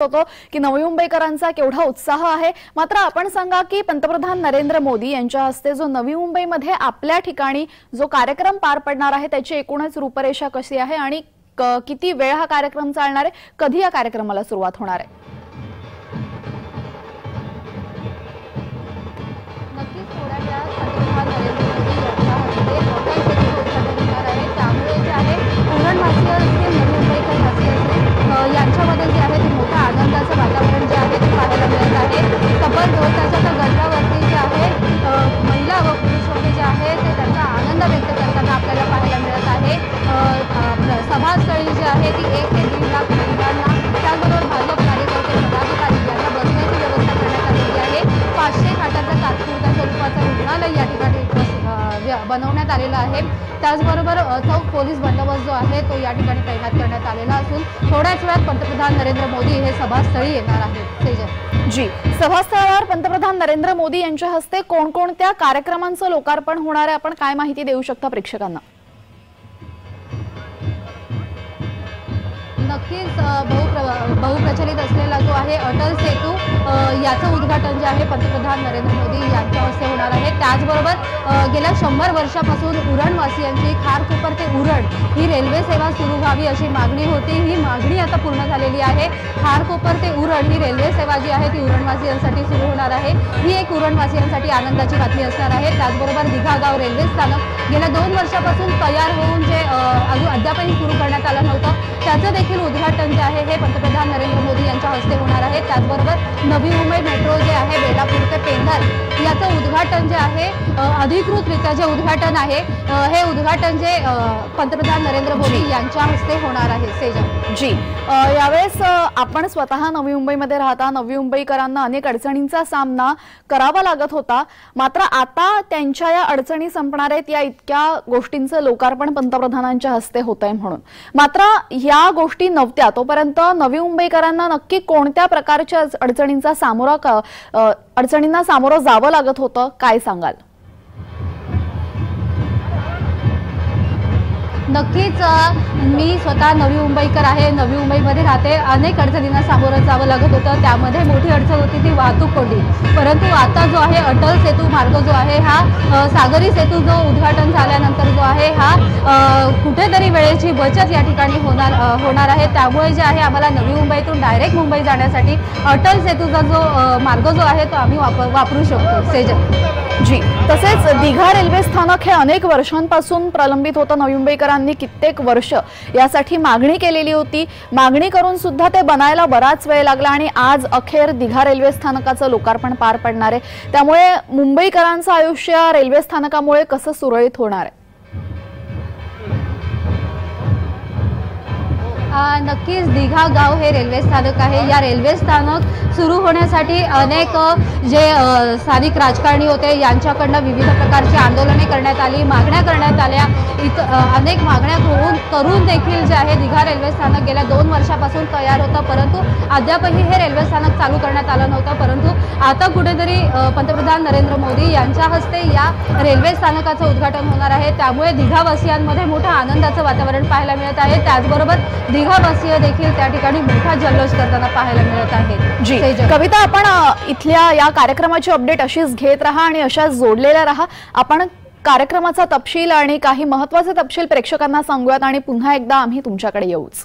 होतो की नवी मुंबईकरांचा केवढा उत्साह आहे। मात्र आपण सांगा की पंतप्रधान नरेंद्र मोदी यांच्या हस्ते जो नवी मुंबईमध्ये आपल्या ठिकाणी जो कार्यक्रम पार पडणार आहे त्याची एकूणच रूपरेषा कशी आहे आणि किती वेळ हा कार्यक्रम चालणार आहे, कधी या कार्यक्रमाला सुरुवात होणार आहे? नक्कीच थोड्या वेळात पंतप्रधान नरेंद्र मोदी यांच्या हस्ते हॉटेल सेतूचं उद्घाटन होणार आहे। त्यामुळे जे आहे उरणवासी असतील, नवी मुंबईकर वासी असतील यांच्यामध्ये जे आहे ते मोठं आनंदाचं वातावरण जे आहे ते पाहायला मिळत आहे। तब्बल 2 तासाच्या गजरावरती जे आहे महिला व पुरुष वर्ग जे आहे ते त्यांचा आनंद व्यक्त करताना आपल्याला पाहायला मिळत आहे। सभास्थळी जी आहे ती 1 ते 1.5 लाख महिलांना, त्याचबरोबर भाजप कार्यकर्ते पदाधिकारी यांना बसण्याची व्यवस्था करण्यात आलेली आहे। 500 खाटांचं तात्पुरत्या स्वरूपाचं रुग्णालय या ठिकाणी बनवण्यात आलेलं आहे। त्याचबरोबर चौक पोलीस बंदोबस्त जो आहे तो या ठिकाणी तैनात करण्यात आलेला असून थोड्याच वेळात पंतप्रधान नरेंद्र मोदी हे सभास्थळी येणार आहेत। सेजल जी, सभास्थळावर पंतप्रधान नरेंद्र मोदी यांच्या हस्ते कोणकोणत्या कार्यक्रमांचं लोकार्पण होणार आहे, आपण काय माहिती देऊ शकता प्रेक्षकांना? नक्कीच बहुप्रचलित असलेला जो आहे अटल सेतू याचं उद्घाटन जे आहे पंतप्रधान नरेंद्र मोदी यांच्या हस्ते होणार आहे। त्याचबरोबर गेल्या 100 वर्षापासून उरणवासियांची खारकोपर ते उरण ही रेल्वे सेवा सुरू व्हावी अशी मागणी होती। ही मागणी आता पूर्ण झालेली आहे। खारकोपर ते उरण ही रेल्वे सेवा जी आहे ती उरणवासियांसाठी सुरू होणार आहे। ही एक उरणवासियांसाठी आनंदाची बातमी असणार आहे। त्याचबरोबर दिघागाव रेल्वे स्थानक गेल्या 2 वर्षापासून तयार होऊन जे अद्यापही सुरू करण्यात आलं नव्हतं त्याचं देखील उद्घाटन जे आहे हे पंतप्रधान नरेंद्र मोदी यांच्या हस्ते होणार आहे। त्याचबरोबर नवी मुंबई मेट्रो जे आहे बेलापूर ते पेंढार याचं उद्घाटन जे आहे अधिकृतरित्या जे उद्घाटन आहे हे उद्घाटन जे पंतप्रधान नरेंद्र मोदी यांच्या हस्ते होणार आहे। सेजल जी, यावेळेस आपण स्वतः नवी मुंबईमध्ये राहता, नवी मुंबईकरांना अनेक अडचणींचा सामना करावा लागत होता। मात्र आता त्यांच्या या अडचणी संपणार आहेत, या इतक्या गोष्टींचं लोकार्पण पंतप्रधानांच्या हस्ते होतंय म्हणून। मात्र या गोष्टी नव्हत्या तोपर्यंत नवी मुंबईकरांना नक्की कोणत्या प्रकारच्या अडचणींना सामोरं जावं लागत होतं, काय सांगाल? नक्कीच मी स्वतः नवी मुंबईकर आहे, नवी मुंबईमध्ये राहते। अनेक अडचणींना सामोरं जावं लागत होतं। त्यामध्ये मोठी अडचण होती ती वाहतूक कोंडी। परंतु आता जो आहे अटल सेतू मार्ग जो आहे हा सागरी सेतू जो उद्घाटन झाल्यानंतर जो आहे हा कुठेतरी वेळेची बचत या ठिकाणी होणार आहे। त्यामुळे जे आहे आम्हाला नवी मुंबईतून डायरेक्ट मुंबई जाण्यासाठी अटल सेतूचा जो मार्ग जो आहे तो आम्ही वापरू शकतो। सेजल जी, तसेच दिघा रेल्वे स्थानक हे अनेक वर्षांपासून प्रलंबित होतं। नवी मुंबईकरांनी कित्येक वर्ष यासाठी मागणी केलेली होती। मागणी करून सुद्धा ते बनायला बराच वेळ लागला आणि आज अखेर दिघा रेल्वे स्थानकाचं लोकार्पण पार पडणार आहे। त्यामुळे मुंबईकरांचं आयुष्य रेल्वे स्थानकामुळे कसं सुरळीत होणार आहे? नक्कीच दिघा गाव हे रेल्वे स्थानक आहे। या रेल्वे स्थानक सुरू होण्यासाठी अनेक जे स्थानिक राजकारणी होते यांच्याकडनं विविध प्रकारची आंदोलने करण्यात आली, मागण्या करण्यात आल्या। अनेक मागण्या करून देखील जे आहे दिघा रेल्वे स्थानक गेल्या 2 वर्षापासून तयार होतं, परंतु अद्यापही हे रेल्वे स्थानक चालू करण्यात आलं नव्हतं। परंतु आता कुठेतरी पंतप्रधान नरेंद्र मोदी यांच्या हस्ते या रेल्वे स्थानकाचं उद्घाटन होणार आहे। त्यामुळे दिघावासियांमध्ये मोठं आनंदाचं वातावरण पाहायला मिळत आहे। त्याचबरोबर दिघावासीय देखील त्या ठिकाणी मोठा जल्लोष करताना पाहायला मिळत आहे। जी कविता, आपण इथल्या या कार्यक्रमाची अपडेट अशीच घेत राहा आणि अशाच जोडलेल्या राहा। आपण कार्यक्रमाचा तपशील आणि काही महत्त्वाचे तपशील प्रेक्षकांना सांगूयात आणि पुन्हा एकदा आम्ही तुमच्याकडे येऊच।